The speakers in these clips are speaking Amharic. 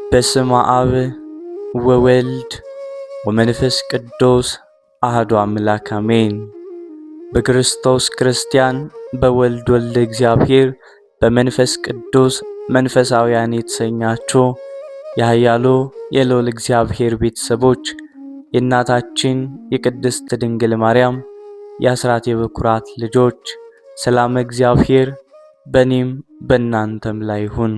በስመ አብ ወወልድ ወመንፈስ ቅዱስ አሐዱ አምላክ አሜን። በክርስቶስ ክርስቲያን በወልድ ወልደ እግዚአብሔር በመንፈስ ቅዱስ መንፈሳውያን የተሰኛችሁ የኃያሉ የልዑል እግዚአብሔር ቤተሰቦች የእናታችን የቅድስት ድንግል ማርያም የአስራት የበኩራት ልጆች ሰላም እግዚአብሔር በእኔም በእናንተም ላይ ይሁን።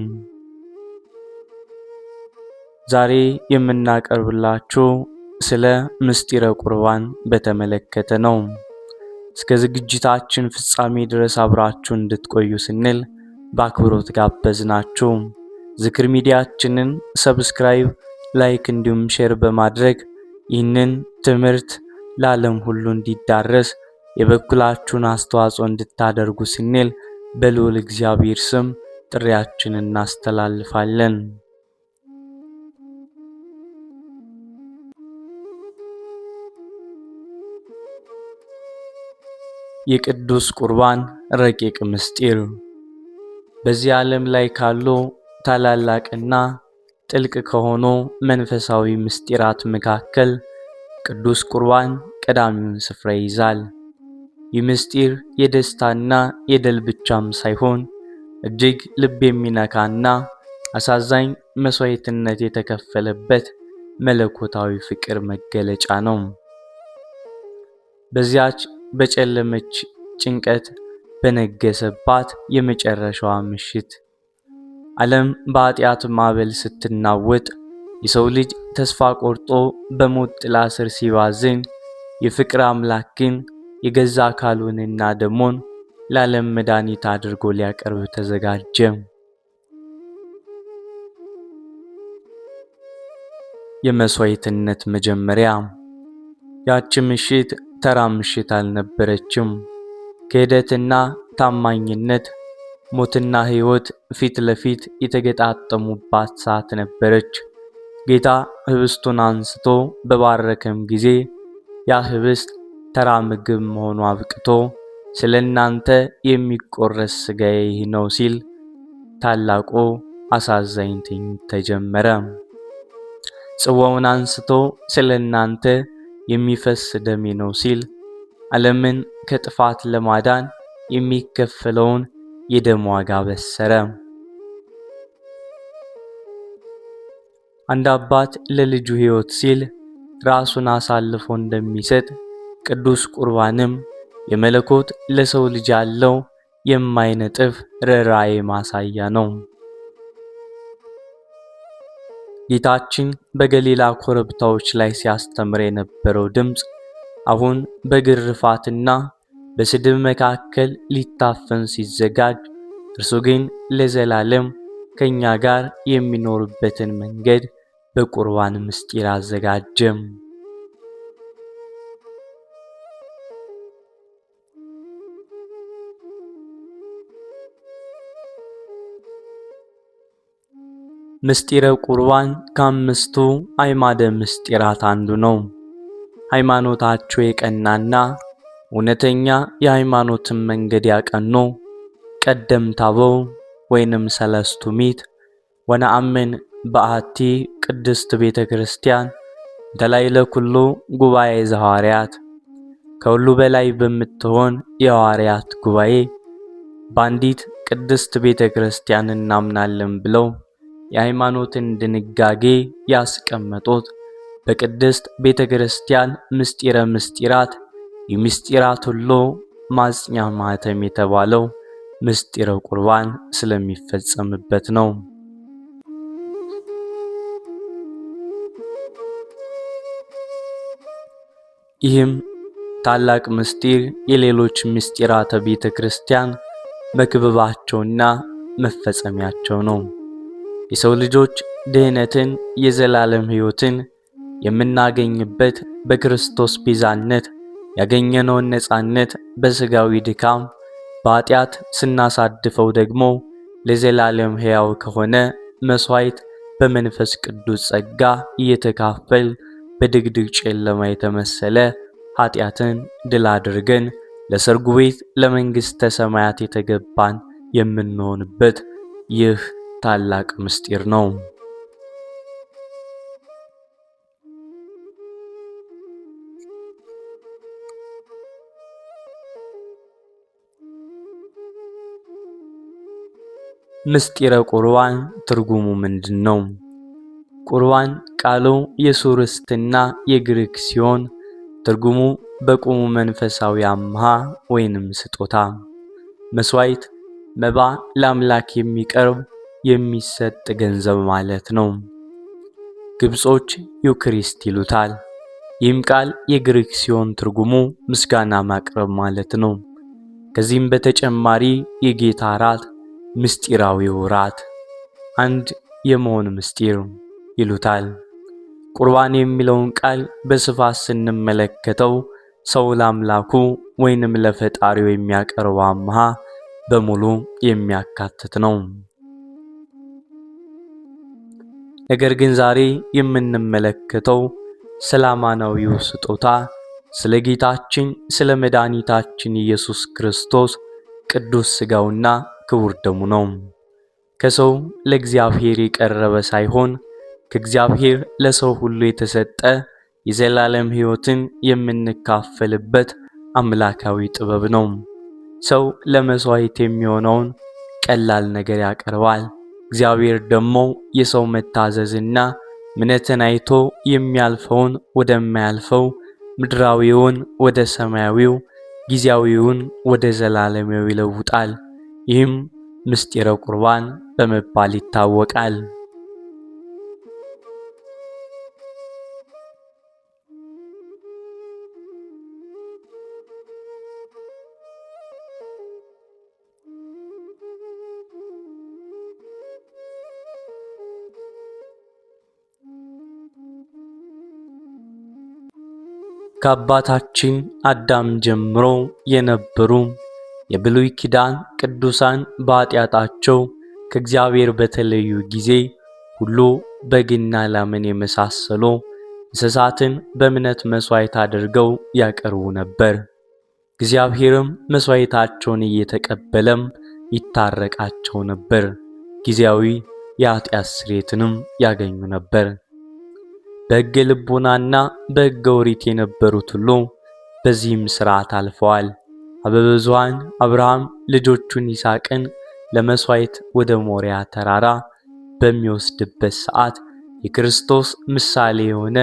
ዛሬ የምናቀርብላችሁ ስለ ምስጢረ ቁርባን በተመለከተ ነው። እስከ ዝግጅታችን ፍጻሜ ድረስ አብራችሁ እንድትቆዩ ስንል በአክብሮት ጋበዝናችሁ። ዝክር ሚዲያችንን ሰብስክራይብ፣ ላይክ እንዲሁም ሼር በማድረግ ይህንን ትምህርት ለዓለም ሁሉ እንዲዳረስ የበኩላችሁን አስተዋጽኦ እንድታደርጉ ስንል በልዑል እግዚአብሔር ስም ጥሪያችንን እናስተላልፋለን። የቅዱስ ቁርባን ረቂቅ ምስጢር። በዚህ ዓለም ላይ ካሉ ታላላቅና ጥልቅ ከሆኑ መንፈሳዊ ምስጢራት መካከል ቅዱስ ቁርባን ቀዳሚውን ስፍራ ይይዛል። ይህ ምስጢር የደስታና የድል ብቻም ሳይሆን እጅግ ልብ የሚነካና አሳዛኝ መስዋዕትነት የተከፈለበት መለኮታዊ ፍቅር መገለጫ ነው። በዚያች በጨለመች ጭንቀት በነገሰባት የመጨረሻዋ ምሽት ዓለም በኃጢአት ማዕበል ስትናወጥ የሰው ልጅ ተስፋ ቆርጦ በሞት ጥላ ስር ሲባዝን የፍቅር አምላክ ግን የገዛ አካሉንና ደሙን ለዓለም መድኃኒት አድርጎ ሊያቀርብ ተዘጋጀ። የመስዋዕትነት መጀመሪያ። ያቺ ምሽት ተራ ምሽት አልነበረችም። ክህደትና ታማኝነት፣ ሞትና ሕይወት ፊት ለፊት የተገጣጠሙባት ሰዓት ነበረች። ጌታ ህብስቱን አንስቶ በባረከም ጊዜ ያ ህብስት ተራ ምግብ መሆኑ አብቅቶ ስለ እናንተ የሚቆረስ ሥጋዬ ይህ ነው ሲል ታላቁ አሳዛኝ ትዕይንት ተጀመረ። ጽዋውን አንስቶ ስለ እናንተ የሚፈስ ደሜ ነው ሲል ዓለምን ከጥፋት ለማዳን የሚከፈለውን የደም ዋጋ በሰረ። አንድ አባት ለልጁ ሕይወት ሲል ራሱን አሳልፎ እንደሚሰጥ ቅዱስ ቁርባንም የመለኮት ለሰው ልጅ ያለው የማይነጥፍ ርኅራኄ ማሳያ ነው። ጌታችን በገሊላ ኮረብታዎች ላይ ሲያስተምር የነበረው ድምፅ አሁን በግርፋትና በስድብ መካከል ሊታፈን ሲዘጋጅ፣ እርሱ ግን ለዘላለም ከኛ ጋር የሚኖርበትን መንገድ በቁርባን ምስጢር አዘጋጀም። ምስጢረ ቁርባን ከአምስቱ አዕማደ ምስጢራት አንዱ ነው። ሃይማኖታቸው የቀናና እውነተኛ የሃይማኖትን መንገድ ያቀኑ ቀደምት አበው ወይንም ሰለስቱ ምዕት ወነአምን በአሐቲ ቅድስት ቤተ ክርስቲያን እንተላዕለ ኩሉ ጉባኤ ዘሐዋርያት፣ ከሁሉ በላይ በምትሆን የሐዋርያት ጉባኤ በአንዲት ቅድስት ቤተ ክርስቲያን እናምናለን ብለው የሃይማኖትን ድንጋጌ ያስቀመጡት በቅድስት ቤተ ክርስቲያን ምስጢረ ምስጢራት የምስጢራት ሁሉ ማጽኛ ማኅተም የተባለው ምስጢረ ቁርባን ስለሚፈጸምበት ነው። ይህም ታላቅ ምስጢር የሌሎች ምስጢራተ ቤተ ክርስቲያን መክበባቸውና መፈጸሚያቸው ነው። የሰው ልጆች ድህነትን፣ የዘላለም ሕይወትን የምናገኝበት በክርስቶስ ቤዛነት ያገኘነውን ነፃነት በሥጋዊ ድካም በኃጢአት ስናሳድፈው ደግሞ ለዘላለም ሕያው ከሆነ መሥዋዕት በመንፈስ ቅዱስ ጸጋ እየተካፈል በድቅድቅ ጨለማ የተመሰለ ኃጢአትን ድል አድርገን ለሰርጉ ቤት ለመንግሥተ ሰማያት የተገባን የምንሆንበት ይህ ታላቅ ምስጢር ነው። ምስጢረ ቁርባን ትርጉሙ ምንድነው? ቁርባን ቃሉ የሱርስትና የግሪክ ሲሆን ትርጉሙ በቁሙ መንፈሳዊ አምሃ ወይንም ስጦታ፣ መስዋዕት፣ መባ፣ ለአምላክ የሚቀርብ የሚሰጥ ገንዘብ ማለት ነው። ግብጾች ዩክሪስት ይሉታል። ይህም ቃል የግሪክ ሲሆን ትርጉሙ ምስጋና ማቅረብ ማለት ነው። ከዚህም በተጨማሪ የጌታ ራት፣ ምስጢራዊው ራት፣ አንድ የመሆን ምስጢር ይሉታል። ቁርባን የሚለውን ቃል በስፋት ስንመለከተው ሰው ለአምላኩ ወይንም ለፈጣሪው የሚያቀርበው አምሃ በሙሉ የሚያካትት ነው። ነገር ግን ዛሬ የምንመለከተው ስለ አማናዊው ስጦታ፣ ስለ ጌታችን ስለ መድኃኒታችን ኢየሱስ ክርስቶስ ቅዱስ ሥጋውና ክቡር ደሙ ነው። ከሰው ለእግዚአብሔር የቀረበ ሳይሆን ከእግዚአብሔር ለሰው ሁሉ የተሰጠ የዘላለም ሕይወትን የምንካፈልበት አምላካዊ ጥበብ ነው። ሰው ለመስዋዕት የሚሆነውን ቀላል ነገር ያቀርባል። እግዚአብሔር ደግሞ የሰው መታዘዝና እምነትን አይቶ የሚያልፈውን ወደማያልፈው፣ ምድራዊውን ወደ ሰማያዊው፣ ጊዜያዊውን ወደ ዘላለማዊ ይለውጣል። ይህም ምስጢረ ቁርባን በመባል ይታወቃል። ከአባታችን አዳም ጀምሮ የነበሩ የብሉይ ኪዳን ቅዱሳን በኃጢአታቸው ከእግዚአብሔር በተለዩ ጊዜ ሁሉ በግና ላምን የመሳሰሉ እንስሳትን በእምነት መስዋዕት አድርገው ያቀርቡ ነበር። እግዚአብሔርም መስዋዕታቸውን እየተቀበለም ይታረቃቸው ነበር። ጊዜያዊ የኃጢአት ስርየትንም ያገኙ ነበር። በሕገ ልቦናና በሕገ ኦሪት የነበሩት ሁሉ በዚህም ሥርዓት አልፈዋል። አበበዙኃን አብርሃም ልጆቹን ይስሐቅን ለመስዋዕት ወደ ሞሪያ ተራራ በሚወስድበት ሰዓት የክርስቶስ ምሳሌ የሆነ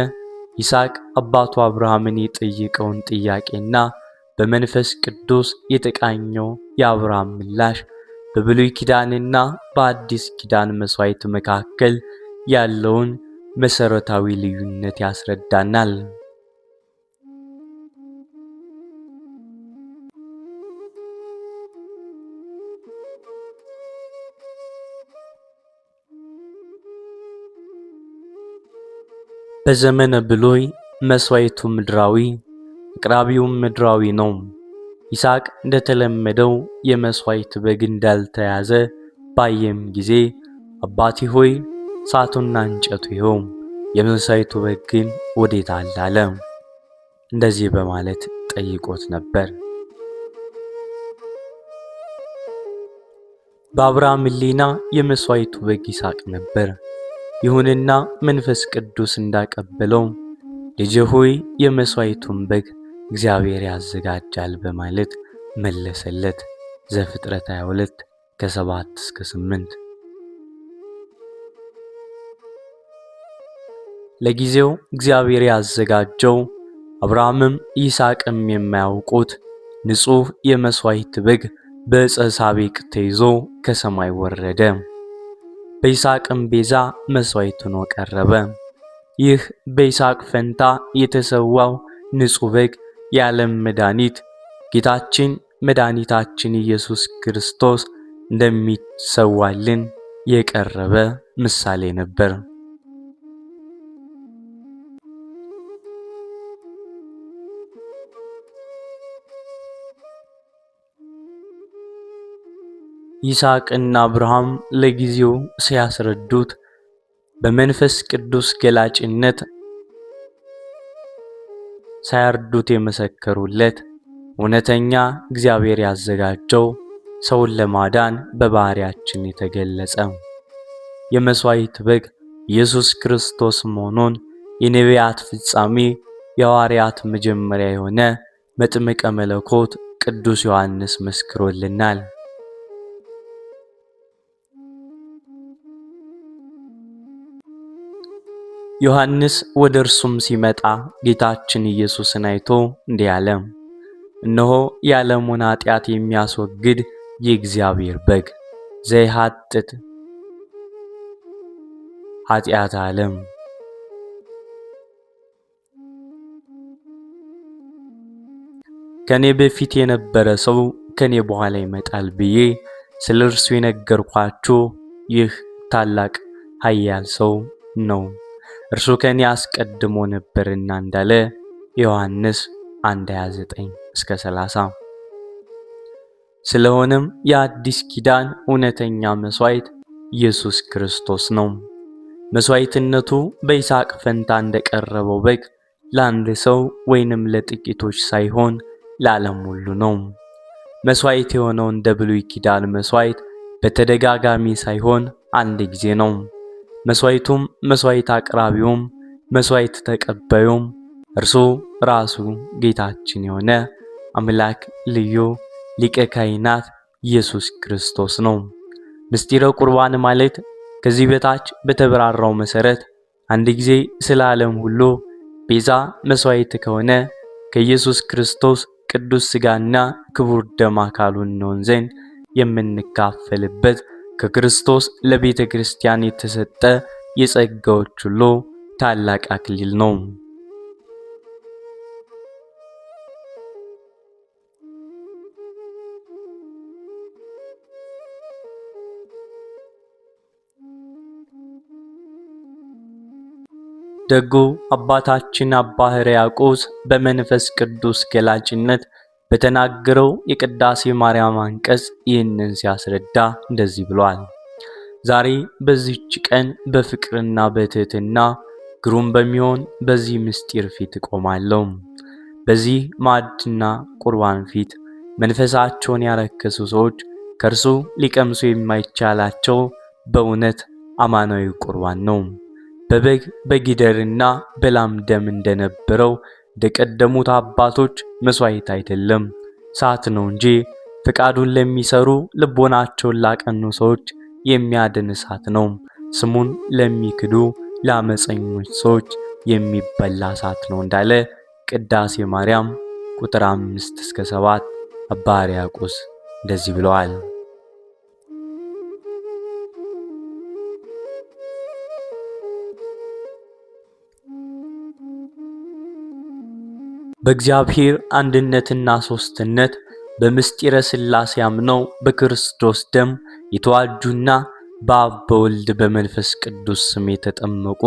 ይስሐቅ አባቱ አብርሃምን የጠየቀውን ጥያቄና በመንፈስ ቅዱስ የተቃኘው የአብርሃም ምላሽ በብሉይ ኪዳንና በአዲስ ኪዳን መስዋዕት መካከል ያለውን መሰረታዊ ልዩነት ያስረዳናል። በዘመነ ብሉይ መስዋዕቱ ምድራዊ፣ አቅራቢውም ምድራዊ ነው። ይስሐቅ እንደተለመደው የመስዋዕት በግ እንዳልተያዘ ባየም ጊዜ አባቴ ሆይ እሳቱና እንጨቱ ይኸው፣ የመስዋዕቱ በግ ግን ወዴት አለ አለ። እንደዚህ በማለት ጠይቆት ነበር። በአብርሃም ሕሊና የመስዋዕቱ በግ ይስሐቅ ነበር። ይሁንና መንፈስ ቅዱስ እንዳቀበለው ልጄ ሆይ የመስዋዕቱን በግ እግዚአብሔር ያዘጋጃል በማለት መለሰለት። ዘፍጥረት 22 ከ7 እስከ 8። ለጊዜው እግዚአብሔር ያዘጋጀው አብርሃምም ይስሐቅም የማያውቁት ንጹሕ የመስዋዕት በግ በዕፀ ሳቤቅ ተይዞ ከሰማይ ወረደ። በይስሐቅም ቤዛ መስዋዕት ሆኖ ቀረበ። ይህ በይስሐቅ ፈንታ የተሰዋው ንጹሕ በግ የዓለም መድኃኒት ጌታችን መድኃኒታችን ኢየሱስ ክርስቶስ እንደሚሰዋልን የቀረበ ምሳሌ ነበር። ይስሐቅና አብርሃም ለጊዜው ሲያስረዱት በመንፈስ ቅዱስ ገላጭነት ሳያርዱት የመሰከሩለት እውነተኛ እግዚአብሔር ያዘጋጀው ሰውን ለማዳን በባህሪያችን የተገለጸ የመስዋዕት በግ ኢየሱስ ክርስቶስ መሆኑን የነቢያት ፍጻሜ የሐዋርያት መጀመሪያ የሆነ መጥምቀ መለኮት ቅዱስ ዮሐንስ መስክሮልናል። ዮሐንስ ወደ እርሱም ሲመጣ ጌታችን ኢየሱስን አይቶ እንዲህ አለ፣ እነሆ የዓለሙን ኃጢአት የሚያስወግድ የእግዚአብሔር በግ ዘይሃጥጥ ኃጢአተ ዓለም። ከኔ በፊት የነበረ ሰው ከኔ በኋላ ይመጣል ብዬ ስለ እርሱ የነገርኳችሁ ይህ ታላቅ ኃያል ሰው ነው። እርሱ ከኔ አስቀድሞ ነበርና እንዳለ ዮሐንስ 1:29-30። ስለሆነም የአዲስ ኪዳን እውነተኛ መስዋዕት ኢየሱስ ክርስቶስ ነው። መስዋዕትነቱ በይስሐቅ ፈንታ እንደቀረበው በግ ለአንድ ሰው ወይንም ለጥቂቶች ሳይሆን ለዓለም ሁሉ ነው። መስዋዕት የሆነው እንደ ብሉይ ኪዳን መስዋዕት በተደጋጋሚ ሳይሆን አንድ ጊዜ ነው። መስዋዕቱም መስዋዕት አቅራቢውም መስዋዕት ተቀባዩም እርሱ ራሱ ጌታችን የሆነ አምላክ ልዩ ሊቀ ካህናት ኢየሱስ ክርስቶስ ነው። ምስጢረ ቁርባን ማለት ከዚህ በታች በተብራራው መሰረት አንድ ጊዜ ስለ ዓለም ሁሉ ቤዛ መስዋዕት ከሆነ ከኢየሱስ ክርስቶስ ቅዱስ ሥጋና ክቡር ደም አካሉ እንሆን ዘንድ የምንካፈልበት ከክርስቶስ ለቤተ ክርስቲያን የተሰጠ የጸጋዎች ሁሉ ታላቅ አክሊል ነው። ደጉ አባታችን አባ ሕርያቆስ በመንፈስ ቅዱስ ገላጭነት በተናገረው የቅዳሴ ማርያም አንቀጽ ይህንን ሲያስረዳ እንደዚህ ብሏል። ዛሬ በዚህች ቀን በፍቅርና በትህትና ግሩም በሚሆን በዚህ ምስጢር ፊት እቆማለሁ። በዚህ ማዕድና ቁርባን ፊት መንፈሳቸውን ያረከሱ ሰዎች ከእርሱ ሊቀምሱ የማይቻላቸው በእውነት አማናዊ ቁርባን ነው። በበግ በጊደርና በላም ደም እንደነበረው እንደቀደሙት አባቶች መስዋዕት አይደለም፣ እሳት ነው እንጂ ፈቃዱን ለሚሰሩ ልቦናቸውን ላቀኑ ሰዎች የሚያድን እሳት ነው። ስሙን ለሚክዱ ለአመፀኞች ሰዎች የሚበላ እሳት ነው እንዳለ ቅዳሴ ማርያም ቁጥር 5-7 አባ ሕርያቆስ እንደዚህ ብለዋል። በእግዚአብሔር አንድነትና ሶስትነት በምስጢረ ሥላሴ አምነው በክርስቶስ ደም የተዋጁና በአብ በወልድ በመንፈስ ቅዱስ ስም የተጠመቁ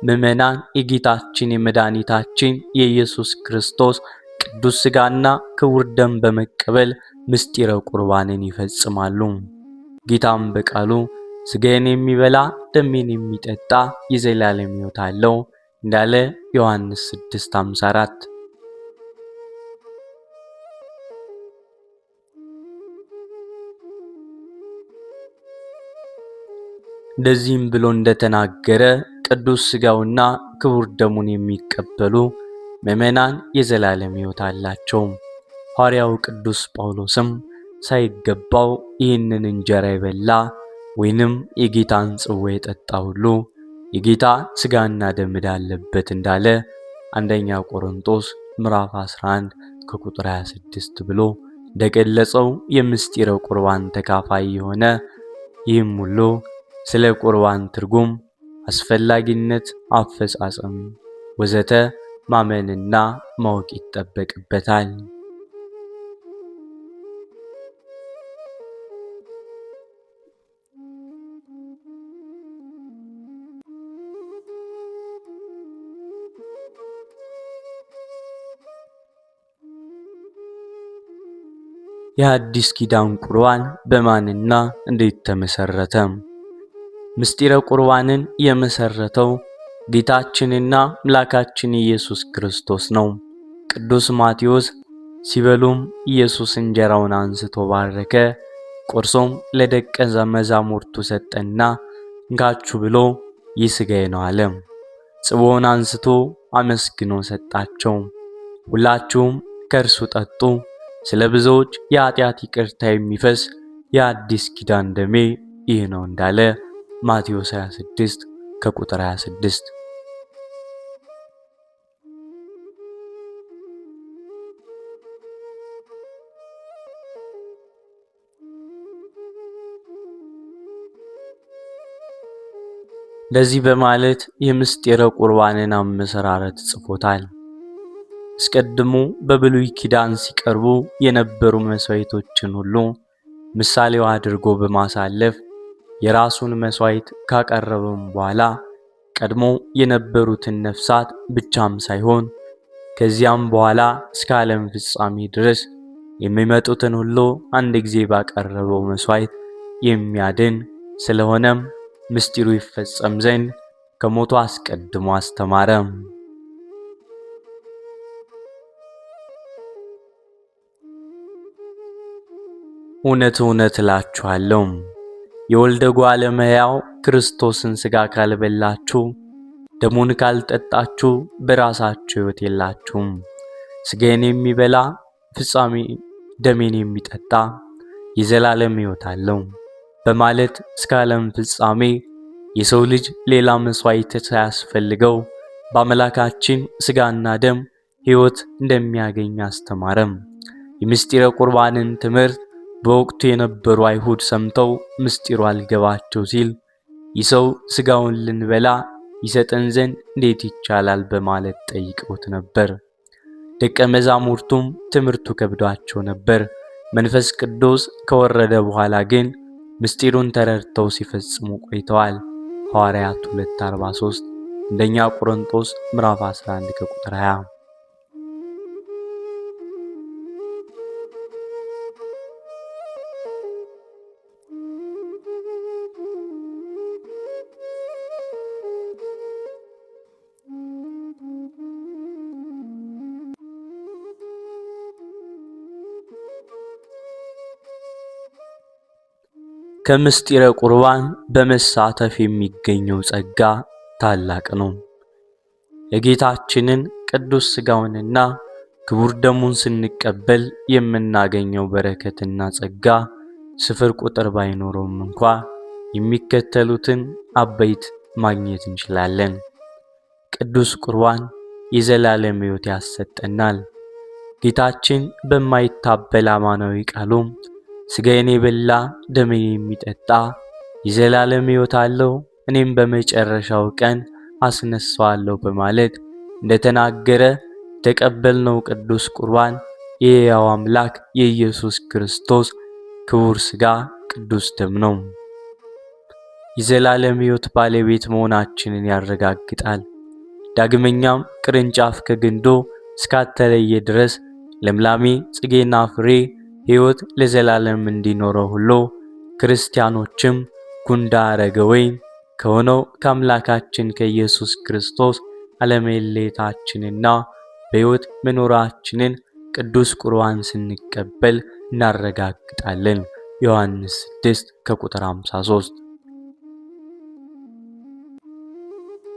ምዕመናን የጌታችን የመድኃኒታችን የኢየሱስ ክርስቶስ ቅዱስ ሥጋና ክቡር ደም በመቀበል ምስጢረ ቁርባንን ይፈጽማሉ። ጌታም በቃሉ ሥጋዬን የሚበላ ደሜን የሚጠጣ የዘላለም ሕይወት አለው እንዳለ ዮሐንስ 6:54። እንደዚህም ብሎ እንደተናገረ ቅዱስ ሥጋውና ክቡር ደሙን የሚቀበሉ ምዕመናን የዘላለም ሕይወት አላቸው። ሐዋርያው ቅዱስ ጳውሎስም ሳይገባው ይህንን እንጀራ የበላ ወይንም የጌታን ጽዋ የጠጣ ሁሉ የጌታ ሥጋና ደም ዕዳ አለበት እንዳለ አንደኛ ቆሮንቶስ ምዕራፍ 11 ከቁጥር 26 ብሎ እንደገለጸው የምስጢረ ቁርባን ተካፋይ የሆነ ይህም ሁሉ ስለ ቁርባን ትርጉም፣ አስፈላጊነት፣ አፈጻጸም ወዘተ ማመንና ማወቅ ይጠበቅበታል። የአዲስ ኪዳን ቁርባን በማንና እንዴት ተመሰረተ? ምስጢረ ቁርባንን የመሰረተው ጌታችንና አምላካችን ኢየሱስ ክርስቶስ ነው። ቅዱስ ማቴዎስ ሲበሉም ኢየሱስ እንጀራውን አንስቶ ባረከ፣ ቆርሶም ለደቀ መዛሙርቱ ሰጠና እንካችሁ ብሎ ይህ ሥጋዬ ነው አለ። ጽዋውን አንስቶ አመስግኖ ሰጣቸው። ሁላችሁም ከእርሱ ጠጡ፣ ስለ ብዙዎች የኃጢአት ይቅርታ የሚፈስ የአዲስ ኪዳን ደሜ ይህ ነው እንዳለ ማቴዎስ 26 ከቁጥር 26። እንደዚህ በማለት የምስጢረ ቁርባንን አመሰራረት ጽፎታል። አስቀድሞ በብሉይ ኪዳን ሲቀርቡ የነበሩ መስዋዕቶችን ሁሉ ምሳሌው አድርጎ በማሳለፍ የራሱን መስዋዕት ካቀረበም በኋላ ቀድሞ የነበሩትን ነፍሳት ብቻም ሳይሆን ከዚያም በኋላ እስከ ዓለም ፍጻሜ ድረስ የሚመጡትን ሁሉ አንድ ጊዜ ባቀረበው መስዋዕት የሚያድን ስለሆነም ምስጢሩ ይፈጸም ዘንድ ከሞቱ አስቀድሞ አስተማረ። እውነት እውነት እላችኋለሁ የወልደ እጓለ እመሕያው ክርስቶስን ሥጋ ካልበላችሁ ደሙን ካልጠጣችሁ በራሳችሁ ሕይወት የላችሁም። ሥጋዬን የሚበላ ፍጻሜ ደሜን የሚጠጣ የዘላለም ሕይወት አለው በማለት እስከ ዓለም ፍጻሜ የሰው ልጅ ሌላ መስዋዕት ሳያስፈልገው በአምላካችን ሥጋና ደም ሕይወት እንደሚያገኝ አስተማረም። የምስጢረ ቁርባንን ትምህርት በወቅቱ የነበሩ አይሁድ ሰምተው ምስጢሩ አልገባቸው ሲል ይህ ሰው ሥጋውን ልንበላ ይሰጠን ዘንድ እንዴት ይቻላል በማለት ጠይቀውት ነበር። ደቀ መዛሙርቱም ትምህርቱ ከብዷቸው ነበር። መንፈስ ቅዱስ ከወረደ በኋላ ግን ምስጢሩን ተረድተው ሲፈጽሙ ቆይተዋል። ሐዋርያት 2:43 አንደኛ ቆሮንቶስ ምዕራፍ 11 ከቁጥር 20። ከምስጢረ ቁርባን በመሳተፍ የሚገኘው ጸጋ ታላቅ ነው። የጌታችንን ቅዱስ ሥጋውንና ክቡር ደሙን ስንቀበል የምናገኘው በረከትና ጸጋ ስፍር ቁጥር ባይኖረውም እንኳ የሚከተሉትን አበይት ማግኘት እንችላለን። ቅዱስ ቁርባን የዘላለም ሕይወት ያሰጠናል። ጌታችን በማይታበል አማናዊ ቃሉም ሥጋዬን የበላ ደሜን የሚጠጣ የዘላለም ሕይወት አለው፣ እኔም በመጨረሻው ቀን አስነሳዋለሁ በማለት እንደተናገረ የተቀበልነው ቅዱስ ቁርባን የሕያው አምላክ የኢየሱስ ክርስቶስ ክቡር ሥጋ ቅዱስ ደም ነው። የዘላለም ሕይወት ባለቤት መሆናችንን ያረጋግጣል። ዳግመኛም ቅርንጫፍ ከግንዱ እስካተለየ ድረስ ለምላሜ ጽጌና ፍሬ ሕይወት ለዘላለም እንዲኖረው ሁሉ ክርስቲያኖችም ጉንዳ አረገ ወይን ከሆነው ከአምላካችን ከኢየሱስ ክርስቶስ አለመለየታችንና በሕይወት መኖራችንን ቅዱስ ቁርባን ስንቀበል እናረጋግጣለን። ዮሐንስ 6 ከቁጥር 53።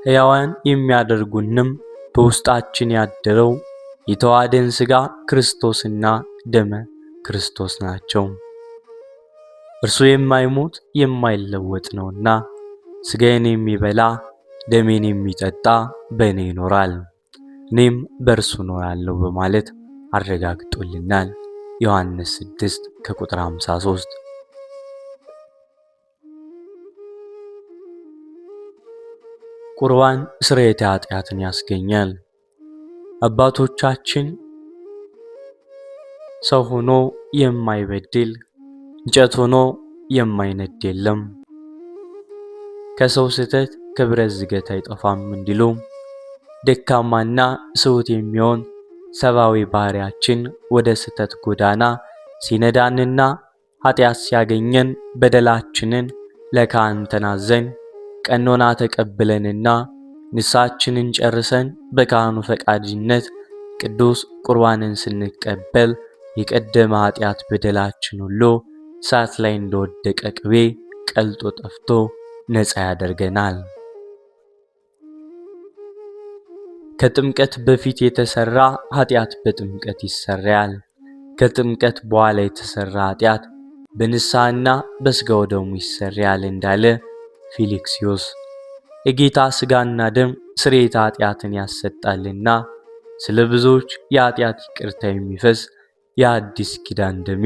ሕያዋን የሚያደርጉንም በውስጣችን ያደረው የተዋሃደን ሥጋ ክርስቶስና ደመ ክርስቶስ ናቸው። እርሱ የማይሞት የማይለወጥ ነውና ሥጋዬን የሚበላ ደሜን የሚጠጣ በእኔ ይኖራል፣ እኔም በእርሱ እኖራለሁ በማለት አረጋግጦልናል። ዮሐንስ 6 ከቁጥር 53። ቁርባን ስርየተ ኃጢአትን ያስገኛል። አባቶቻችን ሰው ሆኖ የማይበድል እንጨት ሆኖ የማይነድ የለም፣ ከሰው ስህተት ከብረት ዝገት አይጠፋም እንዲሉ ደካማና ስውት የሚሆን ሰብአዊ ባህሪያችን ወደ ስህተት ጎዳና ሲነዳንና ኃጢአት ሲያገኘን በደላችንን ለካህን ተናዘን ቀኖና ተቀብለንና ንስሐችንን ጨርሰን በካህኑ ፈቃድነት ቅዱስ ቁርባንን ስንቀበል የቀደመ ኃጢአት በደላችን ሁሉ እሳት ላይ እንደወደቀ ቅቤ ቀልጦ ጠፍቶ ነፃ ያደርገናል። ከጥምቀት በፊት የተሰራ ኃጢአት በጥምቀት ይሰረያል። ከጥምቀት በኋላ የተሰራ ኃጢአት በንስሐና በሥጋው ደሙ ይሰረያል እንዳለ ፊልክስዮስ። የጌታ ሥጋና ደም ስርየተ ኃጢአትን ያሰጣልና ስለ ብዙዎች የኃጢአት ይቅርታ የሚፈስ የአዲስ ኪዳን ደሜ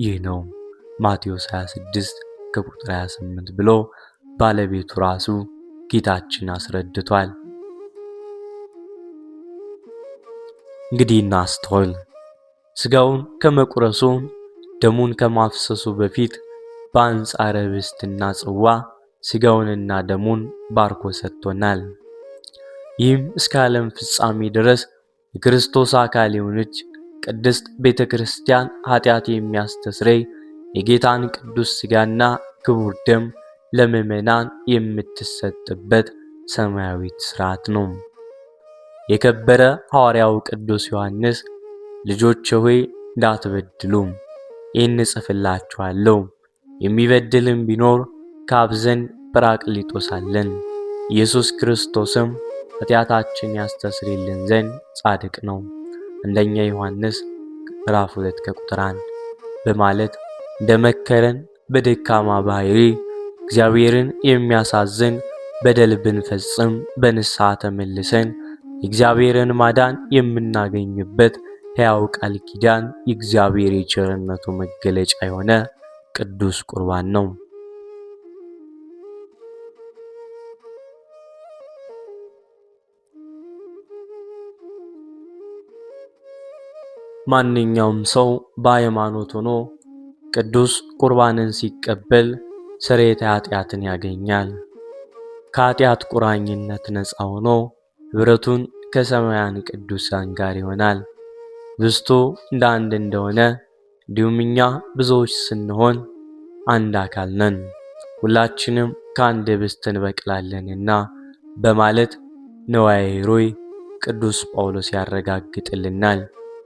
ይህ ነው ማቴዎስ 26 ከቁጥር 28 ብሎ ባለቤቱ ራሱ ጌታችን አስረድቷል። እንግዲህ እናስተውል። ሥጋውን ከመቁረሱ ደሙን ከማፍሰሱ በፊት በአንጻረ ኅብስትና ጽዋ ሥጋውንና ደሙን ባርኮ ሰጥቶናል። ይህም እስከ ዓለም ፍጻሜ ድረስ የክርስቶስ አካል የሆነች ቅድስት ቤተ ክርስቲያን ኃጢአት የሚያስተስረይ የጌታን ቅዱስ ሥጋና ክቡር ደም ለምእመናን የምትሰጥበት ሰማያዊት ሥርዓት ነው። የከበረ ሐዋርያው ቅዱስ ዮሐንስ ልጆች ሆይ እንዳትበድሉ ይህን እጽፍላችኋለሁ፣ የሚበድልም ቢኖር ከአብ ዘንድ ጰራቅሊጦስ አለን፣ ኢየሱስ ክርስቶስም ኃጢአታችን ያስተሰርይልን ዘንድ ጻድቅ ነው፣ አንደኛ ዮሐንስ ምዕራፍ 2 ከቁጥር 1 በማለት እንደመከረን በደካማ ባህሪ እግዚአብሔርን የሚያሳዝን በደል ብንፈጽም በንስሐ ተመልሰን የእግዚአብሔርን ማዳን የምናገኝበት ሕያው ቃል ኪዳን የእግዚአብሔር የቸርነቱ መገለጫ የሆነ ቅዱስ ቁርባን ነው። ማንኛውም ሰው በሃይማኖት ሆኖ ቅዱስ ቁርባንን ሲቀበል ስርየተ ኃጢአትን ያገኛል። ከኃጢአት ቁራኝነት ነፃ ሆኖ ኅብረቱን ከሰማያን ቅዱሳን ጋር ይሆናል። ኅብስቱ እንደ አንድ እንደሆነ እንዲሁም እኛ ብዙዎች ስንሆን አንድ አካል ነን፣ ሁላችንም ከአንድ ኅብስት እንበቅላለንና በማለት ነዋየ ሄሮይ ቅዱስ ጳውሎስ ያረጋግጥልናል።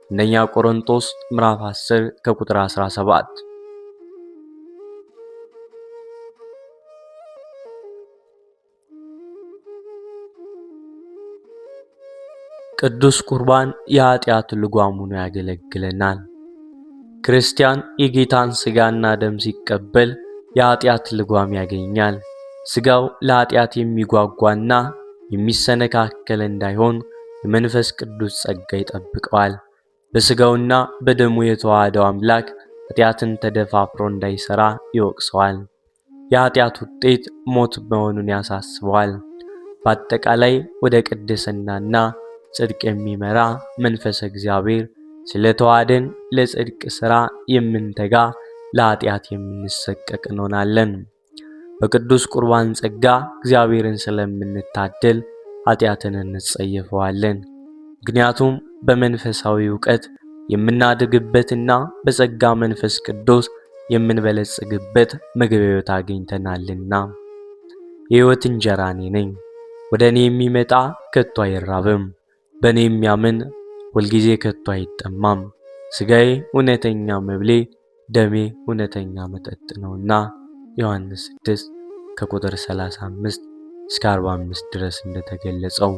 አንደኛ ቆሮንቶስ ምዕራፍ 10 ከቁጥር 17። ቅዱስ ቁርባን የኃጢአት ልጓም ሆኖ ያገለግለናል። ክርስቲያን የጌታን ሥጋና ደም ሲቀበል የኃጢአት ልጓም ያገኛል። ሥጋው ለኃጢአት የሚጓጓና የሚሰነካከል እንዳይሆን የመንፈስ ቅዱስ ጸጋ ይጠብቀዋል። በሥጋውና በደሙ የተዋሃደው አምላክ ኃጢአትን ተደፋፍሮ እንዳይሠራ ይወቅሰዋል። የኃጢአት ውጤት ሞት መሆኑን ያሳስበዋል። በአጠቃላይ ወደ ቅድስናና ጽድቅ የሚመራ መንፈስ እግዚአብሔር ስለተዋሃደን ለጽድቅ ሥራ የምንተጋ ለኃጢአት የምንሰቀቅ እንሆናለን። በቅዱስ ቁርባን ጸጋ እግዚአብሔርን ስለምንታደል ኃጢአትን እንጸየፈዋለን። ምክንያቱም በመንፈሳዊ ዕውቀት የምናድግበትና በጸጋ መንፈስ ቅዱስ የምንበለጽግበት ምግብ ሕይወት አግኝተናልና። የሕይወት እንጀራ እኔ ነኝ፣ ወደ እኔ የሚመጣ ከቶ አይራብም፣ በእኔ የሚያምን ሁልጊዜ ከቶ አይጠማም። ሥጋዬ እውነተኛ መብሌ፣ ደሜ እውነተኛ መጠጥ ነውና ዮሐንስ 6 ከቁጥር 35 እስከ 45 ድረስ እንደተገለጸው።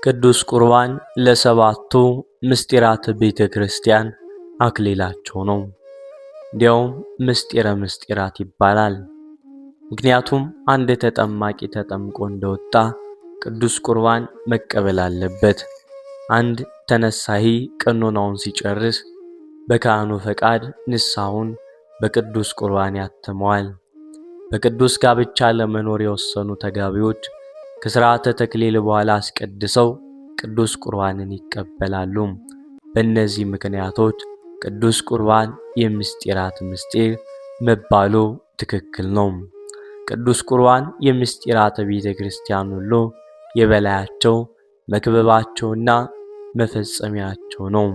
ቅዱስ ቁርባን ለሰባቱ ምስጢራት ቤተ ክርስቲያን አክሊላቸው ነው። እንዲያውም ምስጢረ ምስጢራት ይባላል። ምክንያቱም አንድ ተጠማቂ ተጠምቆ እንደወጣ ቅዱስ ቁርባን መቀበል አለበት። አንድ ተነሳሂ ቀኖናውን ሲጨርስ በካህኑ ፈቃድ ንስሐውን በቅዱስ ቁርባን ያትመዋል። በቅዱስ ጋብቻ ለመኖር የወሰኑ ተጋቢዎች ከሥርዓተ ተክሊል በኋላ አስቀድሰው ቅዱስ ቁርባንን ይቀበላሉ። በእነዚህ ምክንያቶች ቅዱስ ቁርባን የምስጢራት ምስጢር መባሉ ትክክል ነው። ቅዱስ ቁርባን የምስጢራተ ቤተ ክርስቲያን ሁሉ የበላያቸው መክበባቸውና መፈጸሚያቸው ነው።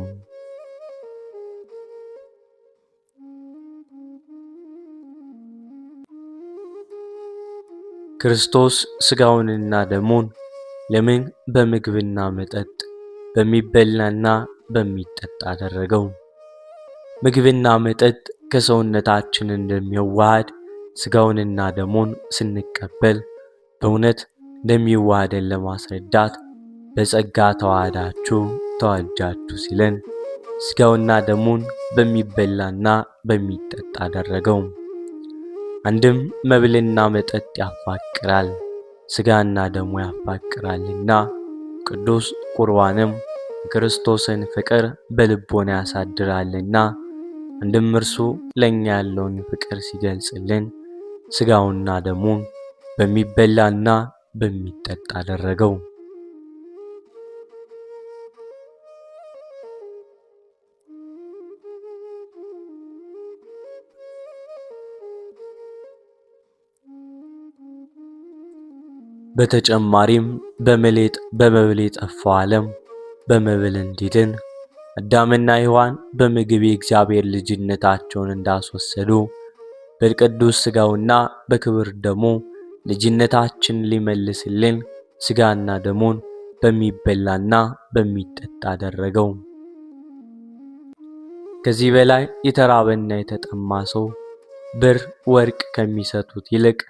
ክርስቶስ ሥጋውንና ደሙን ለምን በምግብና መጠጥ በሚበላና በሚጠጣ አደረገው? ምግብና መጠጥ ከሰውነታችን እንደሚዋሃድ ሥጋውንና ደሙን ስንቀበል በእውነት እንደሚዋሃደን ለማስረዳት በጸጋ ተዋህዳችሁ ተዋጃችሁ ሲለን ሥጋውና ደሙን በሚበላና በሚጠጣ አደረገው። አንድም መብልና መጠጥ ያፋቅራል፣ ሥጋና ደሙ ያፋቅራልና ቅዱስ ቁርባንም የክርስቶስን ፍቅር በልቦና ያሳድራልና አንድም እርሱ ለኛ ያለውን ፍቅር ሲገልጽልን ሥጋውና ደሙን በሚበላና በሚጠጣ አደረገው። በተጨማሪም በመብል የጠፋው ዓለም በመብል እንዲድን አዳምና ሔዋን በምግብ የእግዚአብሔር ልጅነታቸውን እንዳስወሰዱ በቅዱስ ሥጋውና በክብር ደሙ ልጅነታችን ሊመልስልን ሥጋና ደሙን በሚበላና በሚጠጣ አደረገው። ከዚህ በላይ የተራበና የተጠማ ሰው ብር፣ ወርቅ ከሚሰጡት ይልቅ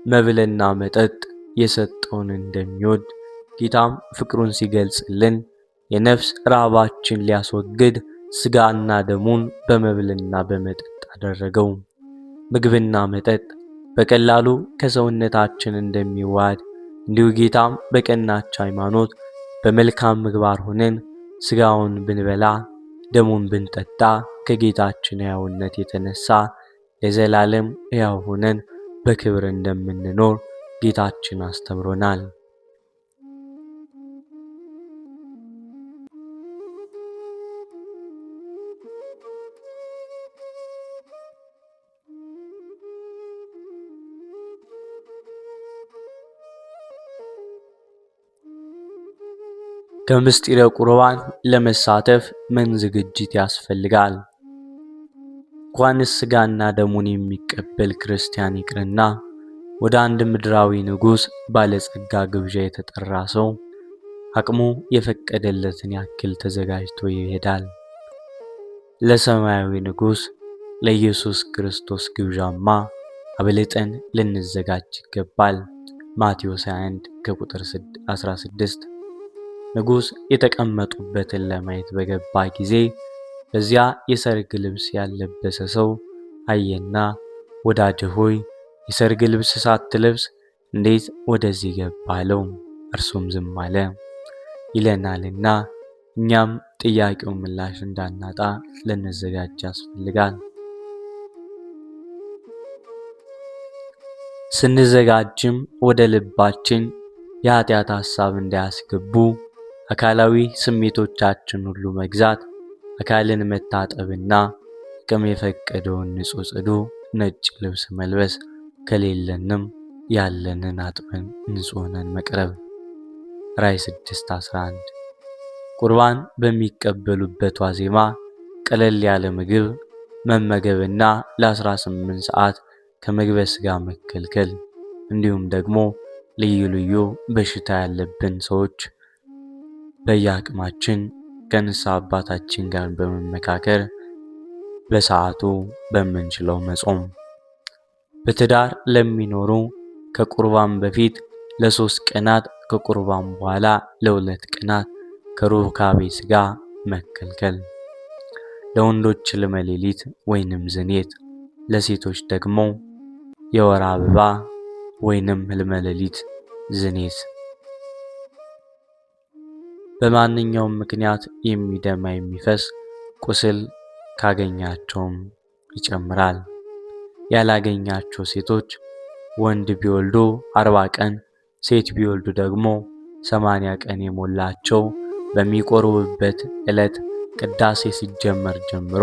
መብልና መጠጥ የሰጠውን እንደሚወድ ጌታም ፍቅሩን ሲገልጽልን የነፍስ ራባችን ሊያስወግድ ሥጋና ደሙን በመብልና በመጠጥ አደረገው። ምግብና መጠጥ በቀላሉ ከሰውነታችን እንደሚዋሃድ እንዲሁ ጌታም በቀናች ሃይማኖት በመልካም ምግባር ሆነን ሥጋውን ብንበላ ደሙን ብንጠጣ ከጌታችን ሕያውነት የተነሳ ለዘላለም ሕያው ሆነን በክብር እንደምንኖር ጌታችን አስተምሮናል። ከምስጢረ ቁርባን ለመሳተፍ ምን ዝግጅት ያስፈልጋል? እንኳንስ ሥጋና ደሙን የሚቀበል ክርስቲያን ይቅርና ወደ አንድ ምድራዊ ንጉሥ ባለጸጋ ግብዣ የተጠራ ሰው አቅሙ የፈቀደለትን ያክል ተዘጋጅቶ ይሄዳል። ለሰማያዊ ንጉሥ ለኢየሱስ ክርስቶስ ግብዣማ አብልጠን ልንዘጋጅ ይገባል። ማቴዎስ 21 ከቁጥር 16። ንጉሥ የተቀመጡበትን ለማየት በገባ ጊዜ በዚያ የሰርግ ልብስ ያለበሰ ሰው አየና ወዳጄ ሆይ የሰርግ ልብስ ሳትለብስ እንዴት ወደዚህ ገባ አለው። እርሱም ዝም አለ ይለናልና እኛም ጥያቄው ምላሽ እንዳናጣ ልንዘጋጅ ያስፈልጋል። ስንዘጋጅም ወደ ልባችን የኃጢአት ሐሳብ እንዳያስገቡ አካላዊ ስሜቶቻችን ሁሉ መግዛት፣ አካልን መታጠብና አቅም የፈቀደውን ንጹሕ ጽዱ ነጭ ልብስ መልበስ፣ ከሌለንም ያለንን አጥበን ንጹሕ ሆነን መቅረብ። ራዕይ 6:11 ቁርባን በሚቀበሉበት ዋዜማ ቀለል ያለ ምግብ መመገብና ለ18 ሰዓት ከምግበ ሥጋ መከልከል፣ እንዲሁም ደግሞ ልዩ ልዩ በሽታ ያለብን ሰዎች በየአቅማችን ከንስሐ አባታችን ጋር በመመካከር በሰዓቱ በምንችለው መጾም። በትዳር ለሚኖሩ ከቁርባን በፊት ለ3 ቀናት ከቁርባን በኋላ ለ2 ቀናት ከሩካቤ ሥጋ መከልከል። ለወንዶች ሕልመ ሌሊት ወይንም ዝኔት፣ ለሴቶች ደግሞ የወር አበባ ወይንም ሕልመ ሌሊት ዝኔት። በማንኛውም ምክንያት የሚደማ የሚፈስ ቁስል ካገኛቸውም ይጨምራል። ያላገኛቸው ሴቶች ወንድ ቢወልዱ 40 ቀን፣ ሴት ቢወልዱ ደግሞ 80 ቀን የሞላቸው በሚቆርቡበት ዕለት ቅዳሴ ሲጀመር ጀምሮ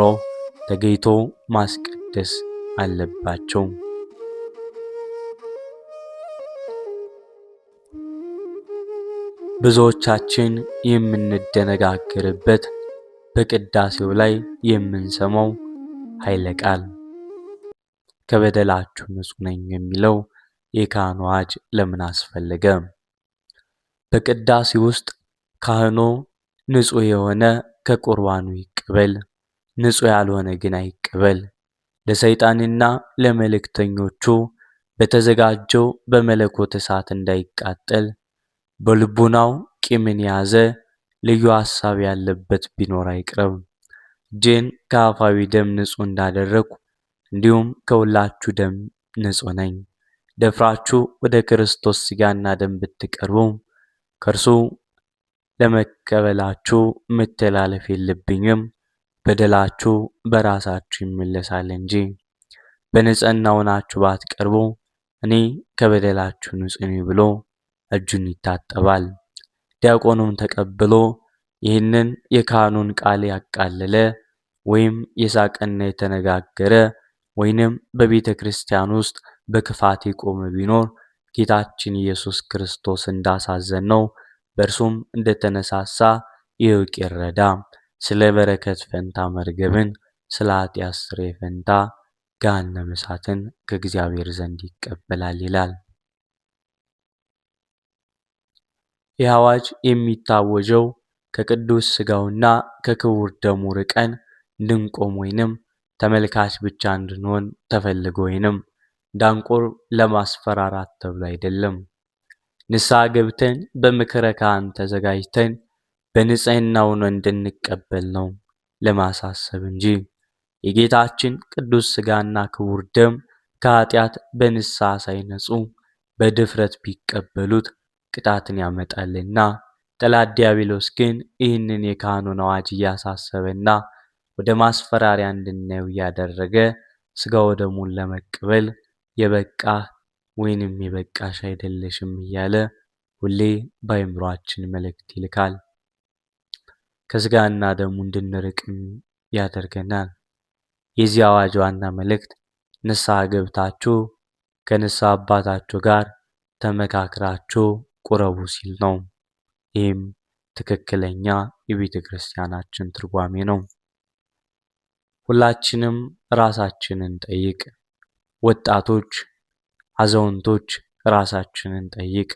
ተገኝቶ ማስቀደስ አለባቸው። ብዙዎቻችን የምንደነጋገርበት በቅዳሴው ላይ የምንሰማው ኃይለ ቃል ከበደላችሁ ንጹሕ ነኝ የሚለው የካህኑ አዋጅ ለምን አስፈለገ? በቅዳሴ ውስጥ ካህኑ ንጹሕ የሆነ ከቁርባኑ ይቀበል፣ ንጹሕ ያልሆነ ግን አይቀበል፣ ለሰይጣንና ለመልእክተኞቹ በተዘጋጀው በመለኮት እሳት እንዳይቃጠል፣ በልቡናው ቂምን ያዘ ልዩ ሐሳብ ያለበት ቢኖር አይቅረብ። እጄን ከአፋዊ ደም ንጹሕ እንዳደረግኩ እንዲሁም ከሁላችሁ ደም ንጹሕ ነኝ። ደፍራችሁ ወደ ክርስቶስ ሥጋና ደም ብትቀርቡ ከእርሱ ለመቀበላችሁ መተላለፍ የለብኝም። በደላችሁ በራሳችሁ ይመለሳል እንጂ። በንጽሕና ሆናችሁ ባትቀርቡ እኔ ከበደላችሁ ንጹሕ ነኝ ብሎ እጁን ይታጠባል። ዲያቆኑም ተቀብሎ ይህንን የካህኑን ቃል ያቃለለ ወይም የሳቀና የተነጋገረ ወይንም በቤተ ክርስቲያን ውስጥ በክፋት የቆመ ቢኖር ጌታችን ኢየሱስ ክርስቶስ እንዳሳዘነው በእርሱም እንደተነሳሳ ይውቅ ይረዳ። ስለ በረከት ፈንታ መርገብን፣ ስለ ኃጢአት ስርየት ፈንታ ገሃነመ እሳትን ከእግዚአብሔር ዘንድ ይቀበላል ይላል። ይህ አዋጅ የሚታወጀው ከቅዱስ ሥጋውና ከክቡር ደሙ ርቀን እንድንቆም ወይንም ተመልካች ብቻ እንድንሆን ተፈልጎ ወይንም ዳንቆር ለማስፈራራት ተብሎ አይደለም። ንስሐ ገብተን በምክረ ካህን ተዘጋጅተን በንጽሕና ሆነን እንድንቀበል ነው ለማሳሰብ እንጂ የጌታችን ቅዱስ ሥጋና ክቡር ደም ከኃጢአት በንስሐ ሳይነጹ በድፍረት ቢቀበሉት ቅጣትን ያመጣልና። ጠላት ዲያብሎስ ግን ይህንን የካህኑን አዋጅ እያሳሰበና ወደ ማስፈራሪያ እንድናየው እያደረገ ሥጋ ወደሙን ለመቀበል የበቃህ ወይንም የበቃሽ አይደለሽም እያለ ሁሌ በአእምሮአችን መልእክት ይልካል። ከሥጋና ደሙ እንድንርቅም ያደርገናል። የዚህ አዋጅ ዋና መልእክት ንስሐ ገብታችሁ ከንስሐ አባታችሁ ጋር ተመካክራችሁ ቁረቡ ሲል ነው። ይህም ትክክለኛ የቤተ ክርስቲያናችን ትርጓሜ ነው። ሁላችንም ራሳችንን ጠይቅ። ወጣቶች፣ አዛውንቶች ራሳችንን ጠይቅ።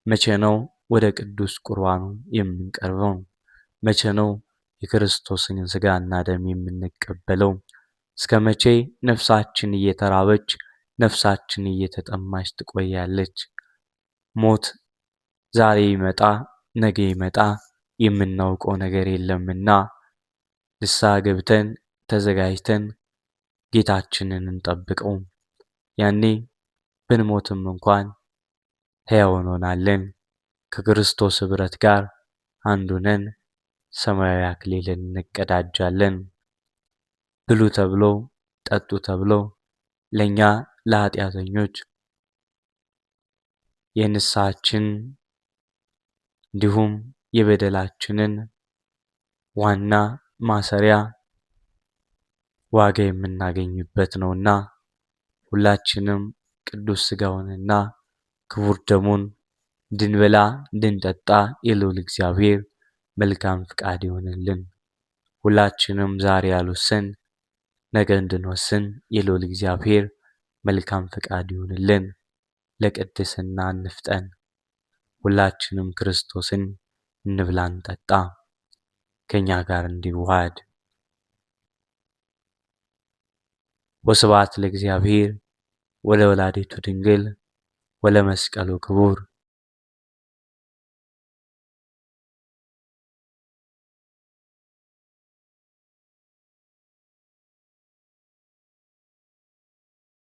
መቼ ነው ወደ ቅዱስ ቁርባኑ የምንቀርበው? መቼ ነው የክርስቶስን ሥጋና ደም የምንቀበለው? እስከ መቼ ነፍሳችን እየተራበች ነፍሳችን እየተጠማች ትቆያለች? ሞት ዛሬ ይመጣ ነገ ይመጣ የምናውቀው ነገር የለምና ንስሐ ገብተን ተዘጋጅተን ጌታችንን እንጠብቀው። ያኔ ብንሞትም እንኳን ሕያው እንሆናለን። ከክርስቶስ ኅብረት ጋር አንድ ሆነን ሰማያዊ አክሊልን እንቀዳጃለን። ብሉ ተብሎ ጠጡ ተብሎ ለእኛ ለኃጢአተኞች የንስሐችን እንዲሁም የበደላችንን ዋና ማሰሪያ ዋጋ የምናገኝበት ነውና ሁላችንም ቅዱስ ሥጋውንና ክቡር ደሙን እንድንበላ እንድንጠጣ የልዑል እግዚአብሔር መልካም ፍቃድ ይሆንልን። ሁላችንም ዛሬ ያልወሰን ነገ እንድንወስን የልዑል እግዚአብሔር መልካም ፍቃድ ይሆንልን። ለቅድስና እንፍጠን። ሁላችንም ክርስቶስን እንብላ እንጠጣ፣ ከኛ ጋር እንዲዋሃድ። ወስብሐት ለእግዚአብሔር ወለወላዲቱ ድንግል ወለመስቀሉ ክቡር